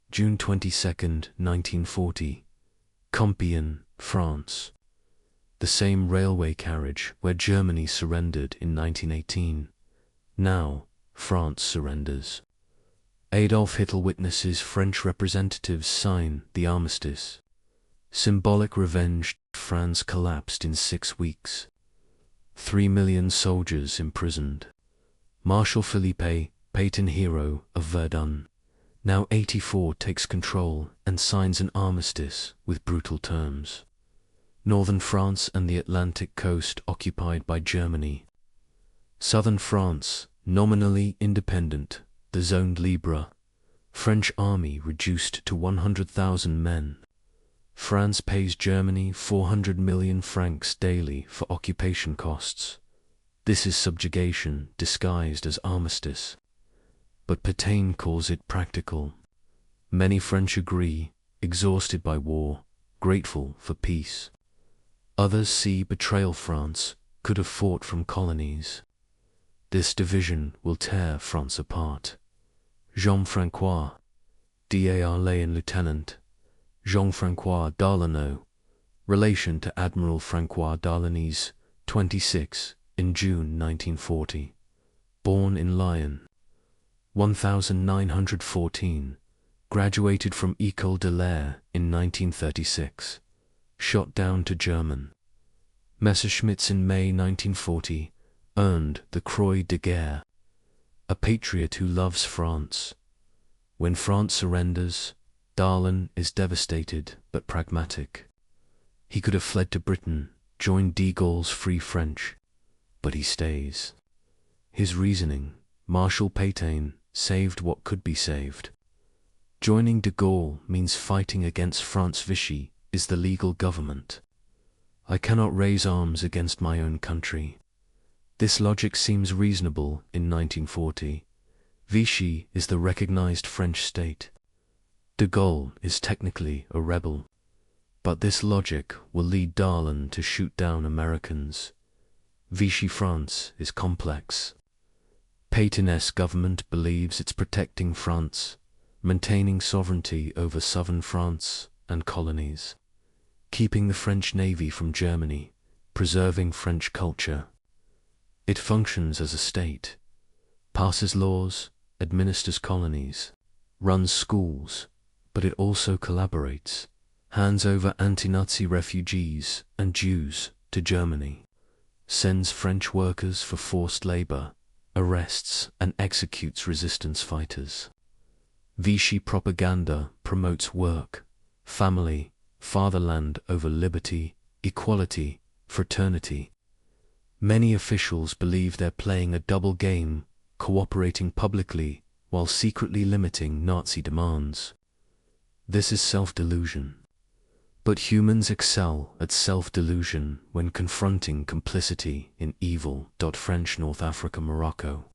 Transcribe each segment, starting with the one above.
June 22, 1940, Compiègne, France. The same railway carriage where Germany surrendered in 1918. Now, France surrenders. Adolf Hitler witnesses French representatives sign the armistice. Symbolic revenge. France collapsed in 6 weeks. 3 million soldiers imprisoned. Marshal Philippe Pétain, hero of Verdun, now 84, takes control and signs an armistice with brutal terms. Northern France and the Atlantic coast occupied by Germany. Southern France, nominally independent, the Zone Libre. French army reduced to 100,000 men. France pays Germany 400 million francs daily for occupation costs. This is subjugation disguised as armistice. But Pétain calls it practical. Many French agree, exhausted by war, grateful for peace. Others see betrayal. France could have fought from colonies. This division will tear France apart. Jean-François Darlan, Lieutenant Jean-François Darlan, relation to Admiral François Darlan, 26, in June 1940. Born in Lyon. 1914. Graduated from École in 1936. Shot down to German Messerschmitts in May 1940. Earned the Croix de Guerre. A patriot who loves France. When France surrenders, Darlan is devastated but pragmatic. He could have fled to Britain, joined de Gaulle's Free French, but he stays. His reasoning: Marshal Pétain saved what could be saved. Joining de Gaulle means fighting against France. Vichy is the legal government. I cannot raise arms against my own country. This logic seems reasonable in 1940. Vichy is the recognized French state. De Gaulle is technically a rebel. But this logic will lead Darlan to shoot down Americans. Vichy France is complex. Pétain's government believes it's protecting France, maintaining sovereignty over southern France and colonies, keeping the French Navy from Germany, preserving French culture. It functions as a state, passes laws, administers colonies, runs schools, but it also collaborates, hands over anti-Nazi refugees and Jews to Germany, sends French workers for forced labor, arrests and executes resistance fighters. Vichy propaganda promotes work, family, fatherland over liberty, equality, fraternity. Many officials believe they're playing a double game, cooperating publicly while secretly limiting Nazi demands. This is self-delusion. But humans excel at self-delusion when confronting complicity in evil. French North Africa, Morocco.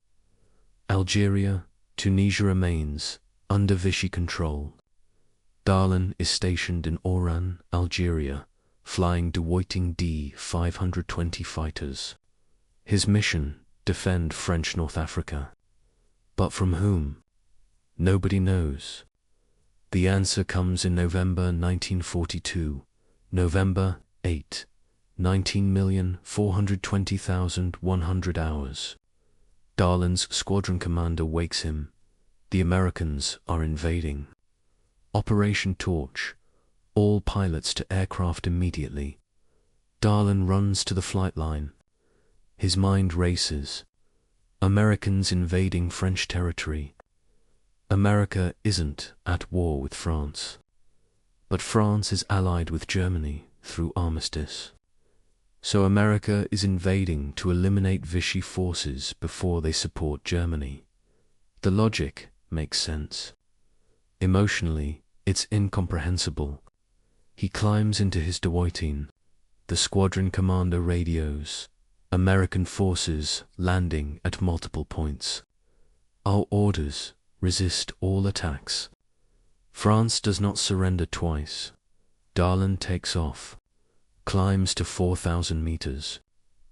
Algeria, Tunisia remains under Vichy control. Darlan is stationed in Oran, Algeria, flying De Woiting D-520 fighters. His mission: defend French North Africa. But from whom? Nobody knows. The answer comes in November 1942, November 8, 19,420,100 hours. Darlan's squadron commander wakes him. The Americans are invading. Operation Torch. All pilots to aircraft immediately. Darlan runs to the flight line. His mind races. Americans invading French territory. America isn't at war with France. But France is allied with Germany through armistice. So America is invading to eliminate Vichy forces before they support Germany. The logic makes sense. Emotionally, it's incomprehensible. He climbs into his De Woiting. The squadron commander radios. American forces landing at multiple points. Our orders: resist all attacks. France does not surrender twice. Darlan takes off, climbs to 4,000 meters,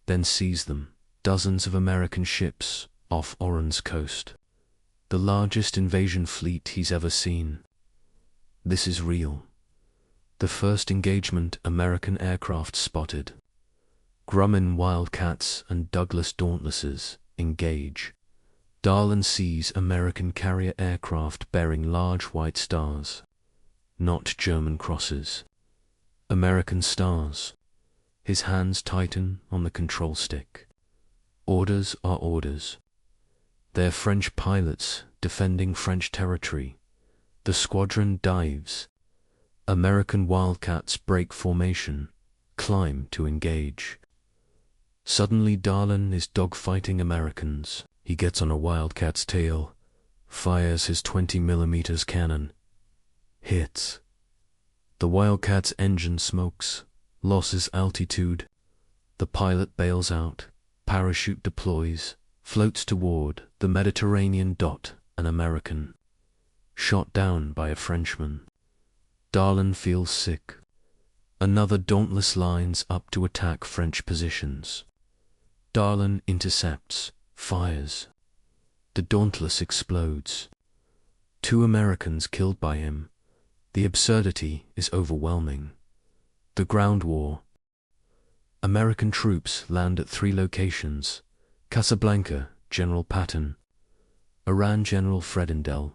then sees them, dozens of American ships off Oran's coast. The largest invasion fleet he's ever seen. This is real. The first engagement American aircraft spotted. Grumman Wildcats and Douglas Dauntlesses engage. Darlan sees American carrier aircraft bearing large white stars, not German crosses. American stars. His hands tighten on the control stick. Orders are orders. They're French pilots defending French territory. The squadron dives. American Wildcats break formation, climb to engage. Suddenly Darlan is dogfighting Americans. He gets on a Wildcat's tail, fires his 20mm cannon. Hits. The Wildcat's engine smokes, losses altitude. The pilot bails out, parachute deploys, floats toward the Mediterranean. An American. Shot down by a Frenchman. Darlan feels sick. Another Dauntless lines up to attack French positions. Darlan intercepts, fires. The Dauntless explodes. 2 Americans killed by him. The absurdity is overwhelming. The ground war. American troops land at 3 locations: Casablanca, General Patton; Oran, General Fredendel;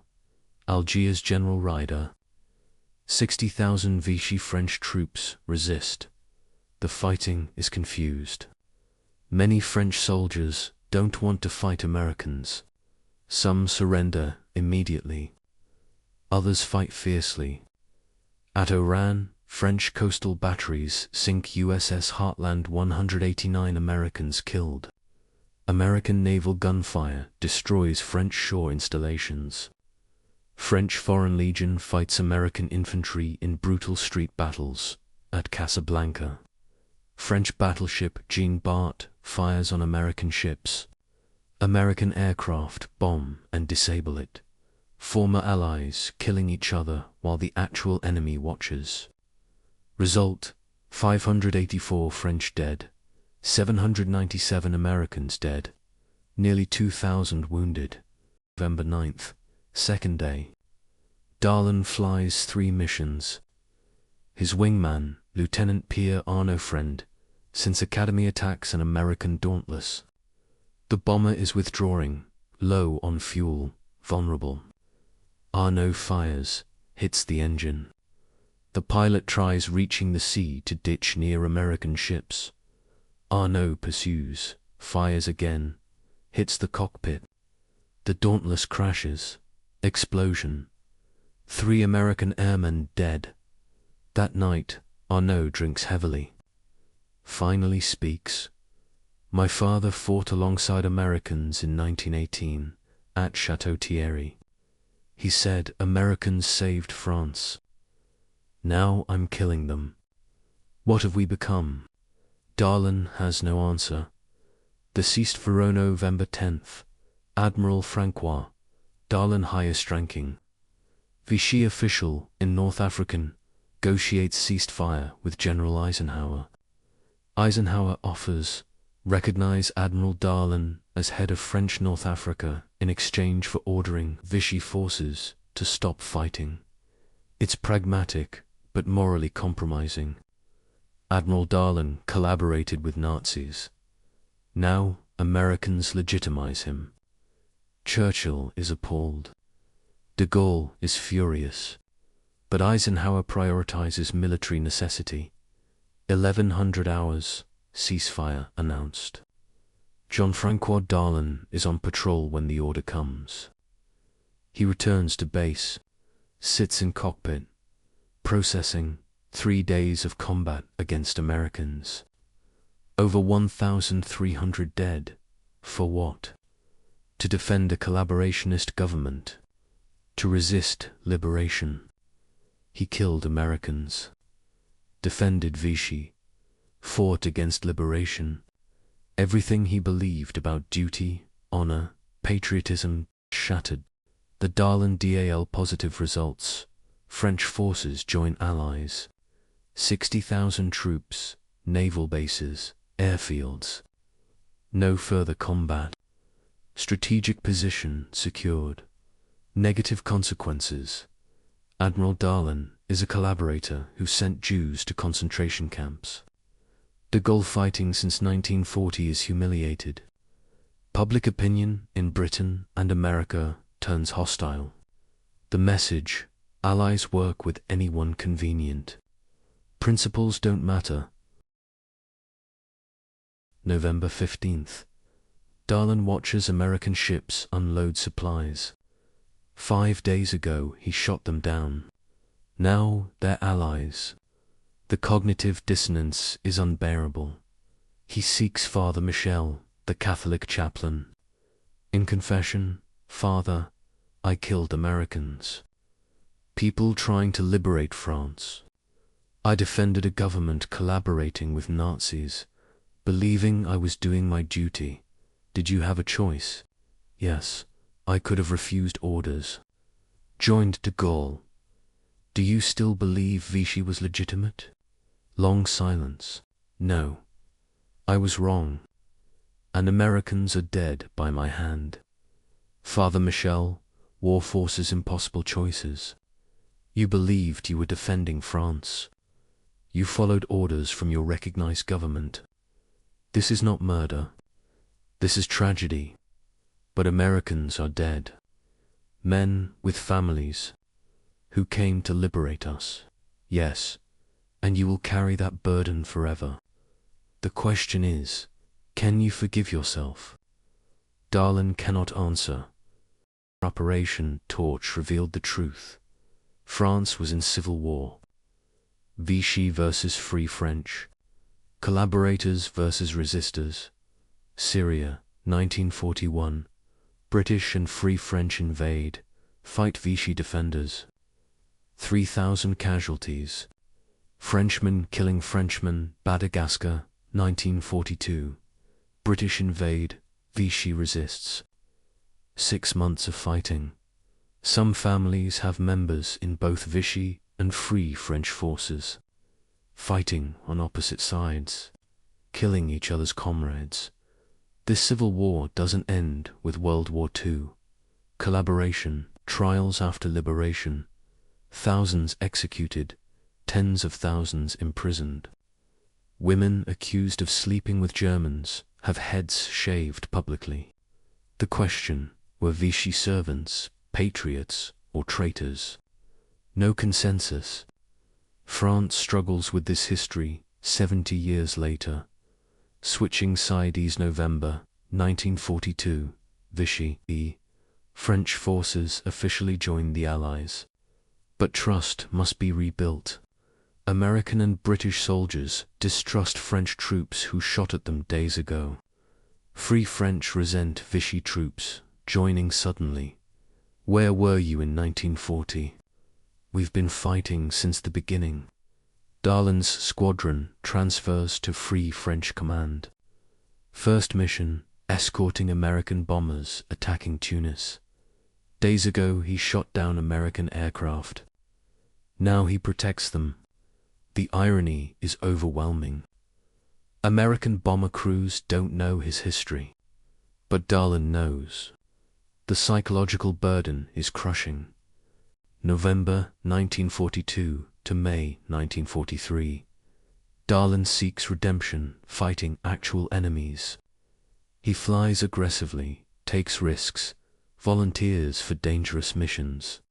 Algiers, General Ryder. 60,000 Vichy French troops resist. The fighting is confused. Many French soldiers don't want to fight Americans. Some surrender immediately. Others fight fiercely. At Oran, French coastal batteries sink USS Heartland. 189 Americans killed. American naval gunfire destroys French shore installations. French Foreign Legion fights American infantry in brutal street battles at Casablanca. French battleship Jean Bart fires on American ships. American aircraft bomb and disable it. Former allies killing each other while the actual enemy watches. Result: 584 French dead, 797 Americans dead, nearly 2,000 wounded. November 9th, second day. Darlan flies 3 missions. His wingman, Lieutenant Pierre Arnaud Friend, since Academy attacks an American Dauntless. The bomber is withdrawing, low on fuel, vulnerable. Arnaud fires, hits the engine. The pilot tries reaching the sea to ditch near American ships. Arnaud pursues, fires again, hits the cockpit. The Dauntless crashes. Explosion. 3 American airmen dead. That night, Arnaud drinks heavily. Finally speaks. My father fought alongside Americans in 1918 at Chateau Thierry. He said Americans saved France. Now I'm killing them. What have we become? Darlan has no answer. Deceased for November 10th. Admiral François Darlan, highest ranking. Vichy official in North African negotiates ceasefire with General Eisenhower. Eisenhower offers recognize Admiral Darlan as head of French North Africa in exchange for ordering Vichy forces to stop fighting. It's pragmatic, but morally compromising. Admiral Darlan collaborated with Nazis. Now Americans legitimize him. Churchill is appalled. De Gaulle is furious. But Eisenhower prioritizes military necessity. 1100 hours, ceasefire announced. Jean-François Darlan is on patrol when the order comes. He returns to base, sits in cockpit, processing 3 days of combat against Americans. Over 1,300 dead. For what? To defend a collaborationist government. To resist liberation. He killed Americans. Defended Vichy. Fought against liberation. Everything he believed about duty, honor, patriotism shattered. The Darlan DAL positive results. French forces join allies. 60,000 troops, naval bases, airfields. No further combat. Strategic position secured. Negative consequences. Admiral Darlan is a collaborator who sent Jews to concentration camps. De Gaulle fighting since 1940 is humiliated. Public opinion in Britain and America turns hostile. The message: Allies work with anyone convenient. Principles don't matter. November 15th. Darlan watches American ships unload supplies. 5 days ago he shot them down. Now they're allies. The cognitive dissonance is unbearable. He seeks Father Michel, the Catholic chaplain. In confession, "Father, I killed Americans. People trying to liberate France. I defended a government collaborating with Nazis, believing I was doing my duty. Did you have a choice? Yes, I could have refused orders. Joined de Gaulle. Do you still believe Vichy was legitimate?" Long silence. "No. I was wrong. And Americans are dead by my hand. Father Michel, war forces impossible choices. You believed you were defending France. You followed orders from your recognized government. This is not murder. This is tragedy. But Americans are dead. Men with families who came to liberate us. Yes, and you will carry that burden forever. The question is, can you forgive yourself?" Darlan cannot answer. Operation Torch revealed the truth. France was in civil war. Vichy versus Free French. Collaborators versus resistors. Syria, 1941. British and Free French invade. Fight Vichy defenders. 3,000 casualties. Frenchmen killing Frenchmen, Madagascar, 1942. British invade, Vichy resists. 6 months of fighting. Some families have members in both Vichy and Free French forces. Fighting on opposite sides. Killing each other's comrades. This civil war doesn't end with World War II. Collaboration, trials after liberation. Thousands executed, tens of thousands imprisoned. Women accused of sleeping with Germans have heads shaved publicly. The question: were Vichy servants, patriots, or traitors? No consensus. France struggles with this history 70 years later. Switching sides November 1942, Vichy. French forces officially joined the Allies. But trust must be rebuilt. American and British soldiers distrust French troops who shot at them days ago. Free French resent Vichy troops, joining suddenly. Where were you in 1940? We've been fighting since the beginning. Darlan's squadron transfers to Free French Command. First mission, escorting American bombers attacking Tunis. Days ago he shot down American aircraft. Now he protects them. The irony is overwhelming. American bomber crews don't know his history. But Darlan knows. The psychological burden is crushing. November 1942 to May 1943. Darlan seeks redemption, fighting actual enemies. He flies aggressively, takes risks, volunteers for dangerous missions.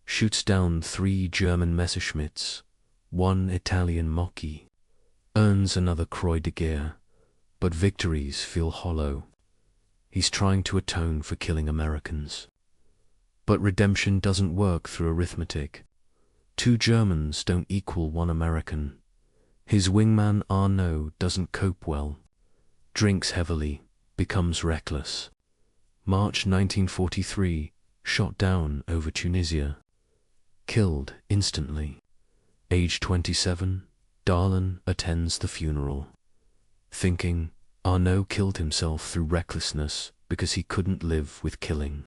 Shoots down 3 German Messerschmitts, 1 Italian Mocchi. Earns another Croix de Guerre, but victories feel hollow. He's trying to atone for killing Americans. But redemption doesn't work through arithmetic. 2 Germans don't equal 1 American. His wingman Arnaud doesn't cope well. Drinks heavily, becomes reckless. March 1943, shot down over Tunisia. Killed instantly. Age 27, Darlan attends the funeral. Thinking, Arnaud killed himself through recklessness because he couldn't live with killing.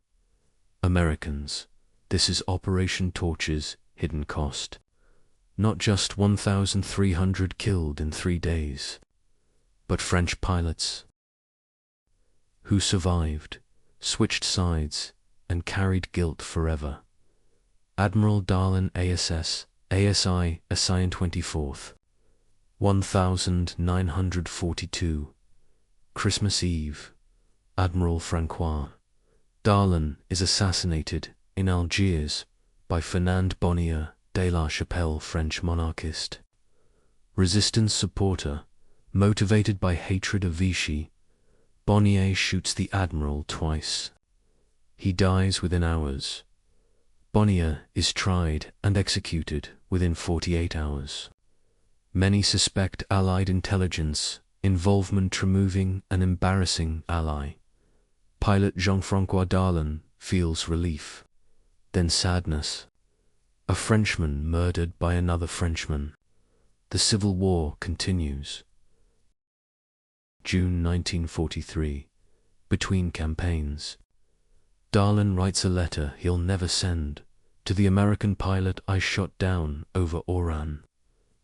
Americans, this is Operation Torch's hidden cost. Not just 1,300 killed in 3 days, but French pilots who survived, switched sides, and carried guilt forever. Admiral Darlan ASS, ASI, assigned 24th. 1942. Christmas Eve. Admiral François Darlan is assassinated in Algiers by Fernand Bonnier de la Chapelle, French monarchist. Resistance supporter, motivated by hatred of Vichy, Bonnier shoots the admiral twice. He dies within hours. Bonnier is tried and executed within 48 hours. Many suspect Allied intelligence involvement, removing an embarrassing ally. Pilot Jean-François Darlan feels relief, then sadness. A Frenchman murdered by another Frenchman. The Civil War continues. June 1943. Between campaigns. Darlan writes a letter he'll never send to the American pilot I shot down over Oran.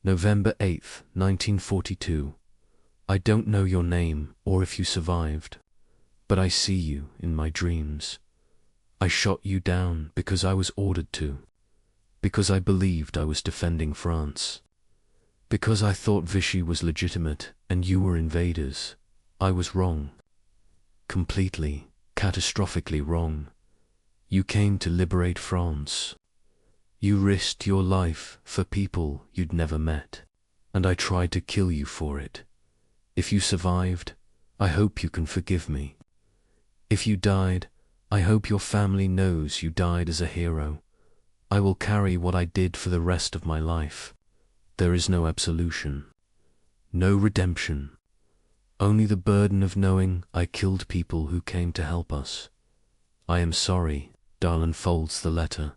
November 8, 1942. I don't know your name or if you survived, but I see you in my dreams. I shot you down because I was ordered to, because I believed I was defending France, because I thought Vichy was legitimate and you were invaders. I was wrong. Completely, catastrophically wrong. You came to liberate France. You risked your life for people you'd never met, and I tried to kill you for it. If you survived, I hope you can forgive me. If you died, I hope your family knows you died as a hero. I will carry what I did for the rest of my life. There is no absolution, no redemption, only the burden of knowing I killed people who came to help us. I am sorry. Darlan folds the letter,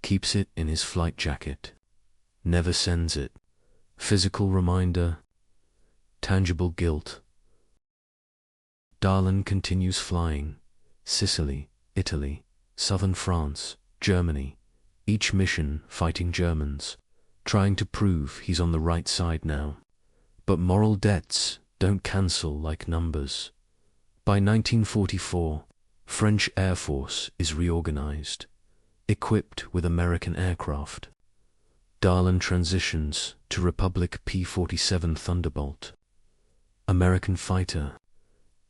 keeps it in his flight jacket, never sends it. Physical reminder, tangible guilt. Darlan continues flying. Sicily, Italy, southern France, Germany. Each mission fighting Germans, trying to prove he's on the right side now. But moral debts don't cancel like numbers. By 1944, French Air Force is reorganized, equipped with American aircraft. Darlan transitions to Republic P-47 Thunderbolt. American fighter.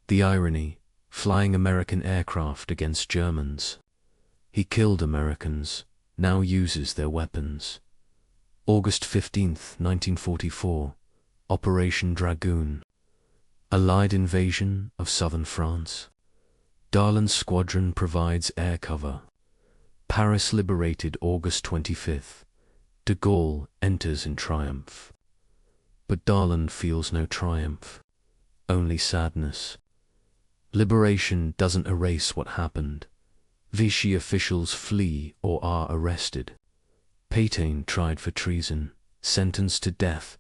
The irony, flying American aircraft against Germans. He killed Americans, now uses their weapons. August 15, 1944, Operation Dragoon. Allied invasion of southern France. Darlan's squadron provides air cover. Paris liberated August 25th. De Gaulle enters in triumph. But Darlan feels no triumph, only sadness. Liberation doesn't erase what happened. Vichy officials flee or are arrested. Pétain tried for treason, sentenced to death,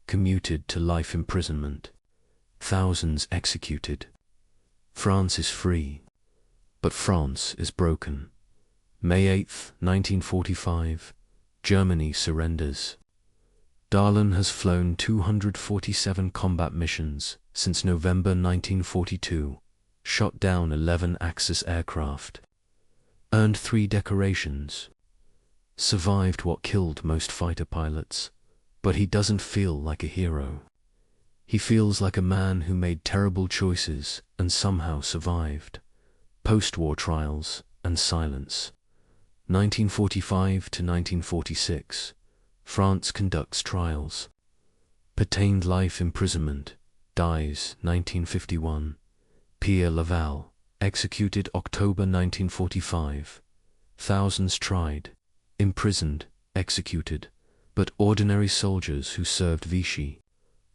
commuted to life imprisonment. Thousands executed. France is free, but France is broken. May 8, 1945, Germany surrenders. Darlan has flown 247 combat missions since November 1942, shot down 11 Axis aircraft, earned 3 decorations, survived what killed most fighter pilots, but he doesn't feel like a hero. He feels like a man who made terrible choices and somehow survived. Post-war trials and silence. 1945 to 1946, France conducts trials. Pétain life imprisonment, dies 1951. Pierre Laval, executed October 1945. Thousands tried, imprisoned, executed, but ordinary soldiers who served Vichy,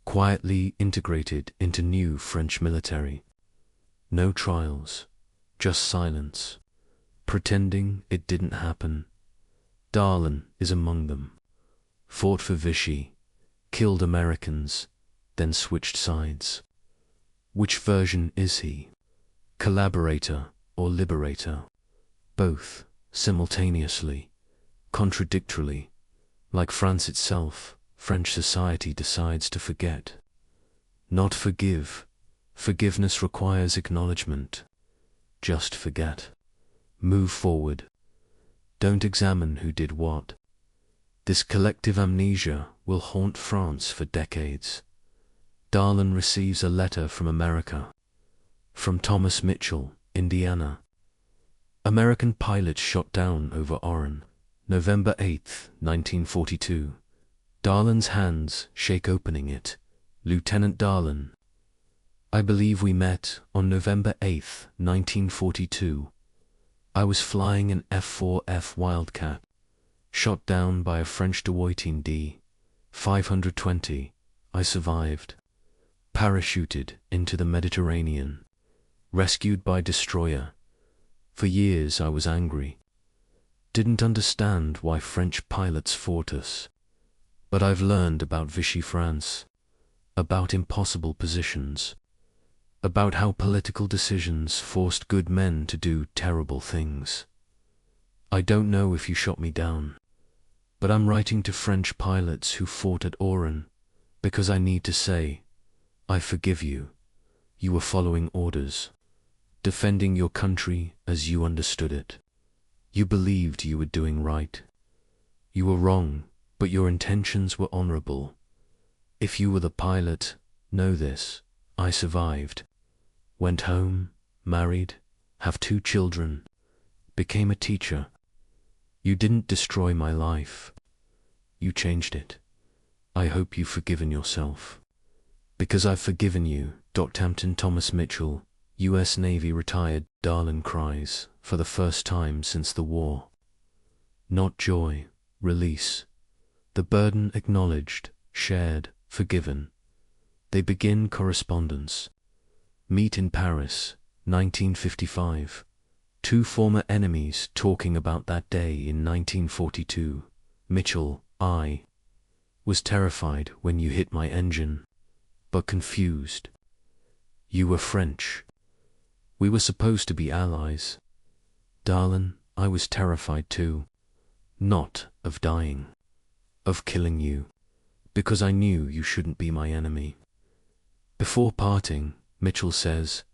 quietly integrated into new French military. No trials, just silence, pretending it didn't happen. Darlan is among them. Fought for Vichy, killed Americans, then switched sides. Which version is he? Collaborator or liberator? Both, simultaneously, contradictorily. Like France itself, French society decides to forget. Not forgive. Forgiveness requires acknowledgement. Just forget. Move forward. Don't examine who did what. This collective amnesia will haunt France for decades. Darlan receives a letter from America. From Thomas Mitchell, Indiana. American pilots shot down over Oran, November 8, 1942. Darlan's hands shake opening it. Lieutenant Darlan. I believe we met on November 8, 1942. I was flying an F-4F Wildcat, shot down by a French Dewoitine D-520. I survived. Parachuted into the Mediterranean. Rescued by destroyer. For years I was angry. Didn't understand why French pilots fought us. But I've learned about Vichy France. About impossible positions. About how political decisions forced good men to do terrible things. I don't know if you shot me down, but I'm writing to French pilots who fought at Oran, because I need to say, I forgive you. You were following orders, defending your country as you understood it. You believed you were doing right. You were wrong, but your intentions were honorable. If you were the pilot, know this, I survived. Went home, married, have 2 children, became a teacher. You didn't destroy my life. You changed it. I hope you've forgiven yourself. Because I've forgiven you, Captain Thomas Mitchell, U.S. Navy retired. Darlan cries, for the first time since the war. Not joy, release. The burden acknowledged, shared, forgiven. They begin correspondence. Meet in Paris, 1955. 2 former enemies talking about that day in 1942. Mitchell, I was terrified when you hit my engine, but confused. You were French. We were supposed to be allies. Darlan, I was terrified too. Not of dying, of killing you, because I knew you shouldn't be my enemy. Before parting, Mitchell says,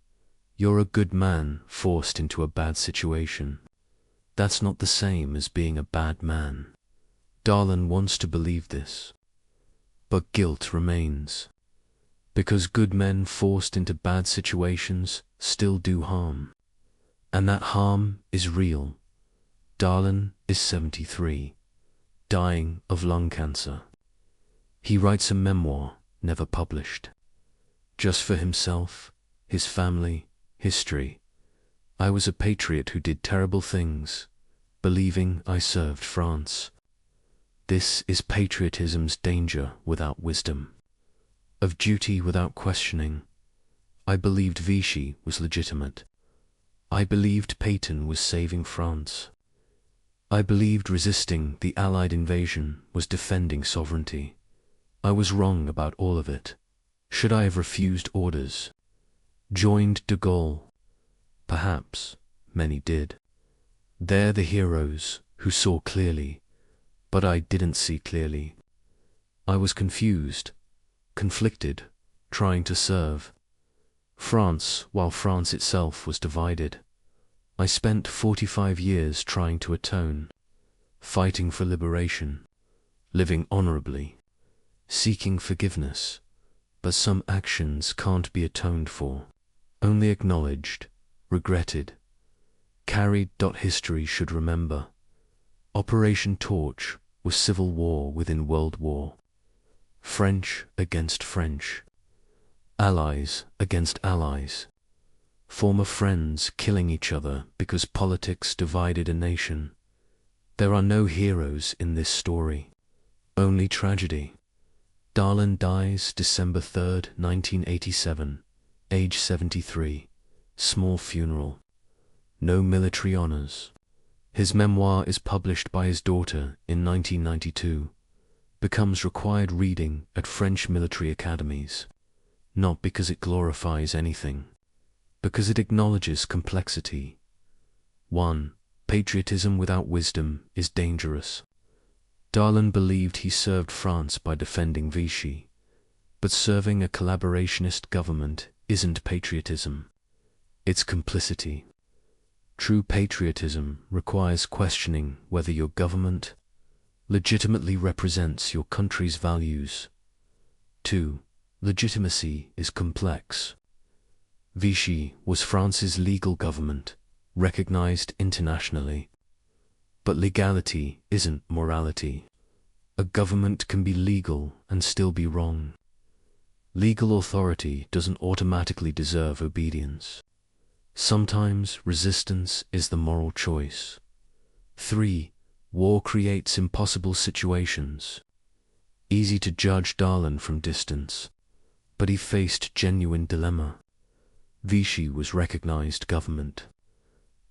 you're a good man forced into a bad situation. That's not the same as being a bad man. Darlan wants to believe this. But guilt remains. Because good men forced into bad situations still do harm. And that harm is real. Darlan is 73, dying of lung cancer. He writes a memoir, never published. Just for himself, his family, history. I was a patriot who did terrible things, believing I served France. This is patriotism's danger without wisdom. Of duty without questioning. I believed Vichy was legitimate. I believed Pétain was saving France. I believed resisting the Allied invasion was defending sovereignty. I was wrong about all of it. Should I have refused orders? Joined de Gaulle? Perhaps. Many did. They're the heroes who saw clearly, but I didn't see clearly. I was confused, conflicted, trying to serve France while France itself was divided. I spent 45 years trying to atone, fighting for liberation, living honorably, seeking forgiveness, but some actions can't be atoned for, only acknowledged, regretted, carried. History should remember. Operation Torch was civil war within World War. French against French. Allies against allies. Former friends killing each other because politics divided a nation. There are no heroes in this story, only tragedy. Darlan dies December 3, 1987, age 73. Small funeral. No military honors. His memoir is published by his daughter in 1992. Becomes required reading at French military academies. Not because it glorifies anything, because it acknowledges complexity. 1. Patriotism without wisdom is dangerous. Darlan believed he served France by defending Vichy, but serving a collaborationist government isn't patriotism. It's complicity. True patriotism requires questioning whether your government legitimately represents your country's values. 2. Legitimacy is complex. Vichy was France's legal government, recognized internationally. But legality isn't morality. A government can be legal and still be wrong. Legal authority doesn't automatically deserve obedience. Sometimes resistance is the moral choice. 3. War creates impossible situations. Easy to judge Darlan from distance, but he faced genuine dilemma. Vichy was recognized government.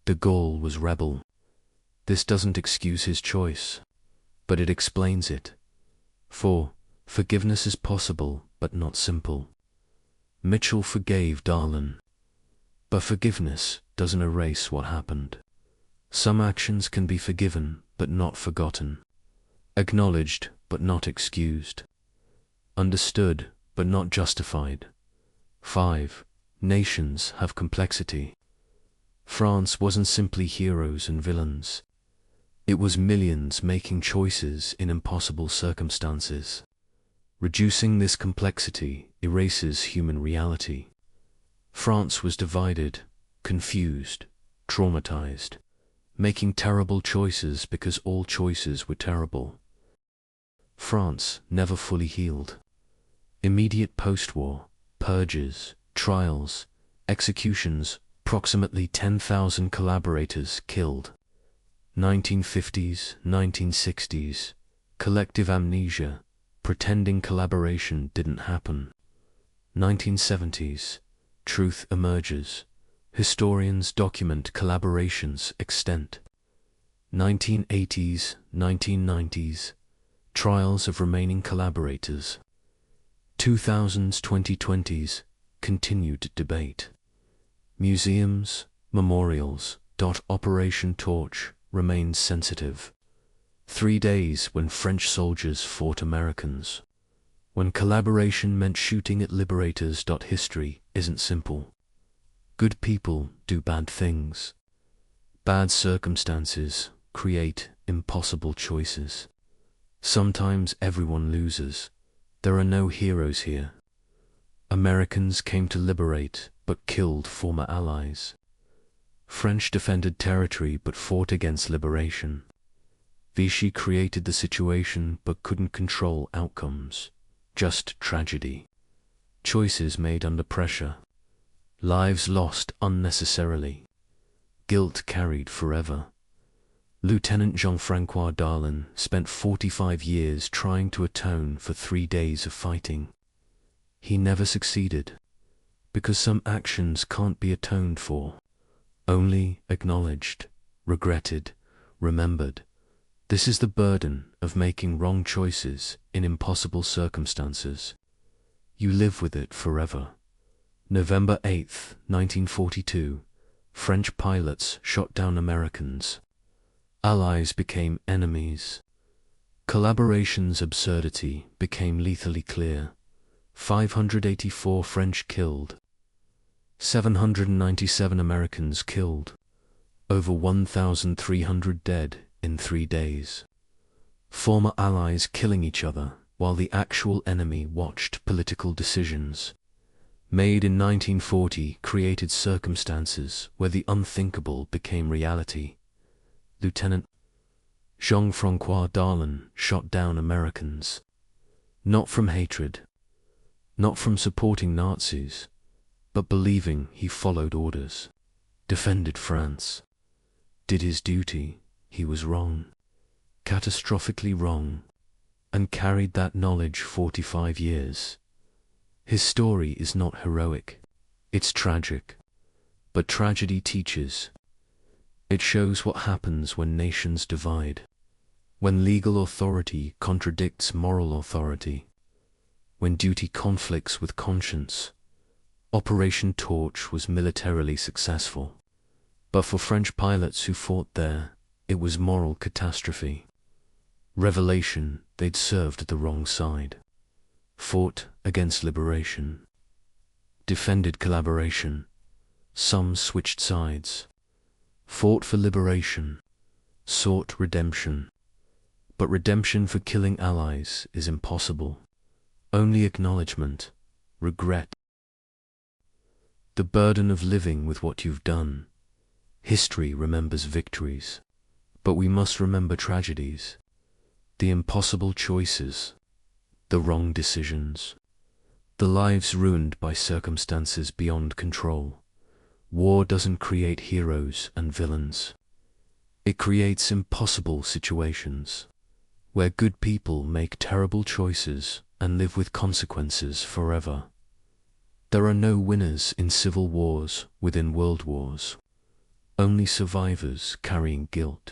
De Gaulle was rebel. This doesn't excuse his choice, but it explains it. 4. Forgiveness is possible, but not simple. Mitchell forgave Darlan, but forgiveness doesn't erase what happened. Some actions can be forgiven, but not forgotten. Acknowledged, but not excused. Understood, but not justified. 5. Nations have complexity. France wasn't simply heroes and villains. It was millions making choices in impossible circumstances. Reducing this complexity erases human reality. France was divided, confused, traumatized, making terrible choices because all choices were terrible. France never fully healed. Immediate post-war, purges, trials, executions, approximately 10,000 collaborators killed. 1950s, 1960s, collective amnesia, pretending collaboration didn't happen. 1970s, truth emerges. Historians document collaboration's extent. 1980s, 1990s, trials of remaining collaborators. 2000s, 2020s, continued debate. Museums, memorials, Operation Torch remains sensitive. 3 days when French soldiers fought Americans. When collaboration meant shooting at liberators. History isn't simple. Good people do bad things. Bad circumstances create impossible choices. Sometimes everyone loses. There are no heroes here. Americans came to liberate, but killed former allies. French defended territory but fought against liberation. Vichy created the situation but couldn't control outcomes. Just tragedy. Choices made under pressure. Lives lost unnecessarily. Guilt carried forever. Lieutenant Jean-François Darlan spent 45 years trying to atone for 3 days of fighting. He never succeeded, because some actions can't be atoned for, only acknowledged, regretted, remembered. This is the burden of making wrong choices in impossible circumstances. You live with it forever. November 8, 1942, French pilots shot down Americans. Allies became enemies. Collaboration's absurdity became lethally clear. 584 French killed. 797 Americans killed. Over 1,300 dead in 3 days. Former allies killing each other while the actual enemy watched. Political decisions made in 1940 created circumstances where the unthinkable became reality. Lieutenant Jean-François Darlan shot down Americans. Not from hatred, not from supporting Nazis, but believing he followed orders, defended France, did his duty. He was wrong, catastrophically wrong, and carried that knowledge 45 years. His story is not heroic, it's tragic, but tragedy teaches. It shows what happens when nations divide, when legal authority contradicts moral authority, when duty conflicts with conscience. Operation Torch was militarily successful, but for French pilots who fought there, it was moral catastrophe. Revelation they'd served the wrong side, fought against liberation, defended collaboration. Some switched sides. fought for liberation, sought redemption. But redemption for killing allies is impossible. Only acknowledgement, regret. The burden of living with what you've done. History remembers victories, but we must remember tragedies, the impossible choices, the wrong decisions, the lives ruined by circumstances beyond control. War doesn't create heroes and villains. It creates impossible situations, where good people make terrible choices and live with consequences forever. There are no winners in civil wars within world wars, only survivors carrying guilt.